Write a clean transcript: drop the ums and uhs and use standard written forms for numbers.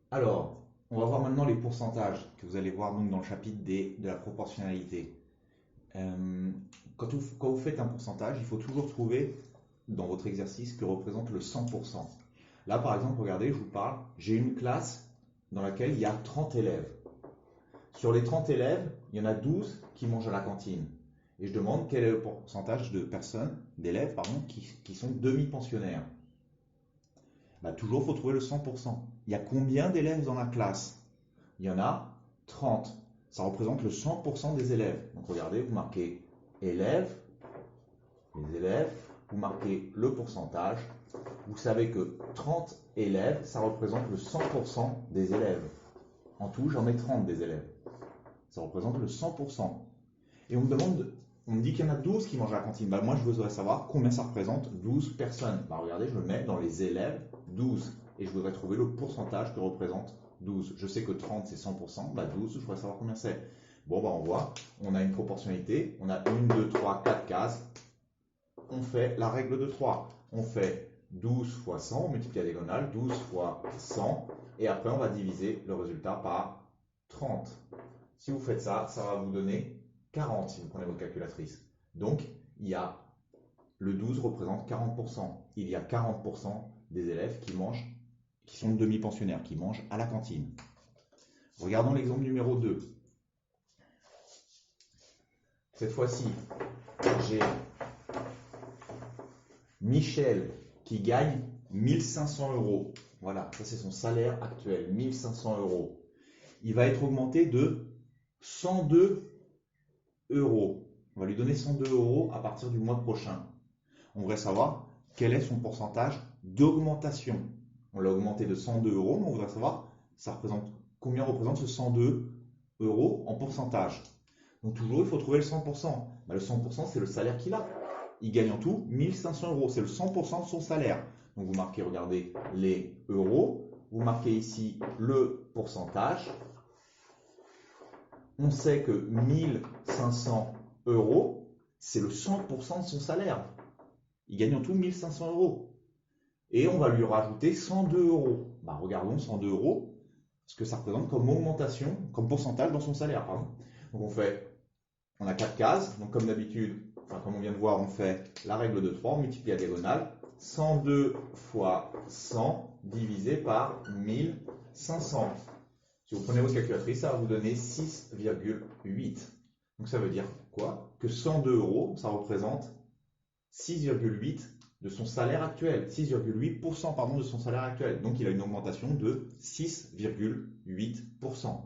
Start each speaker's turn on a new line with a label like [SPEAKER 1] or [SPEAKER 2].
[SPEAKER 1] Alors, on va voir maintenant les pourcentages que vous allez voir donc, dans le chapitre de la proportionnalité. Euh, quand vous faites un pourcentage, il faut toujours trouver dans votre exercice ce que représente le 100%. Là, par exemple, regardez, je vous parle, j'ai une classe dans laquelle il y a 30 élèves. Sur les 30 élèves, il y en a 12 qui mangent à la cantine. Et je demande quel est le pourcentage de personnes, d'élèves, pardon, qui sont demi-pensionnaires. Bah, toujours, il faut trouver le 100%. Il y a combien d'élèves dans la classe? Il y en a 30. Ça représente le 100% des élèves. Donc regardez, vous marquez élèves, les élèves, vous marquez le pourcentage. Vous savez que 30 élèves, ça représente le 100% des élèves. En tout, j'en ai 30 des élèves. Ça représente le 100%. Et on me dit qu'il y en a 12 qui mangent à la cantine. Bah, moi, je voudrais savoir combien ça représente 12 personnes. Bah, regardez, je me mets dans les élèves 12. Et je voudrais trouver le pourcentage que représente 12. Je sais que 30, c'est 100%. Bah, 12, je voudrais savoir combien c'est. Bon, bah, on voit, on a une proportionnalité. On a 1, 2, 3, 4 cases. On fait la règle de 3. On fait 12 fois 100, on multiplie la diagonale, 12 fois 100. Et après, on va diviser le résultat par 30. Si vous faites ça, ça va vous donner 40 si vous prenez votre calculatrice. Donc, il y a le 12 représente 40%. Il y a 40% des élèves qui sont demi-pensionnaires, qui mangent à la cantine. Regardons l'exemple numéro 2. Cette fois-ci, j'ai Michel qui gagne 1500 euros. Voilà, ça c'est son salaire actuel, 1500 euros. Il va être augmenté de 102 euros. On va lui donner 102 euros à partir du mois prochain. On voudrait savoir quel est son pourcentage d'augmentation. On l'a augmenté de 102 euros, mais on voudrait savoir combien représente ce 102 euros en pourcentage. Donc toujours, il faut trouver le 100%. Bah, le 100%, c'est le salaire qu'il a. Il gagne en tout 1500 euros. C'est le 100% de son salaire. Donc vous marquez, regardez, les euros. Vous marquez ici le pourcentage. On sait que 1500 euros, c'est le 100% de son salaire. Il gagne en tout 1500 euros. Et on va lui rajouter 102 euros. Bah, regardons 102 euros, ce que ça représente comme augmentation, comme pourcentage dans son salaire. Pardon. Donc on a 4 cases. Donc comme d'habitude, enfin comme on vient de voir, on fait la règle de 3, on multiplie la diagonale. 102 fois 100 divisé par 1500. Si vous prenez votre calculatrice, ça va vous donner 6,8. Donc ça veut dire quoi? Que 102 euros, ça représente 6,8 de son salaire actuel, 6,8% pardon, de son salaire actuel. Donc il a une augmentation de 6,8%.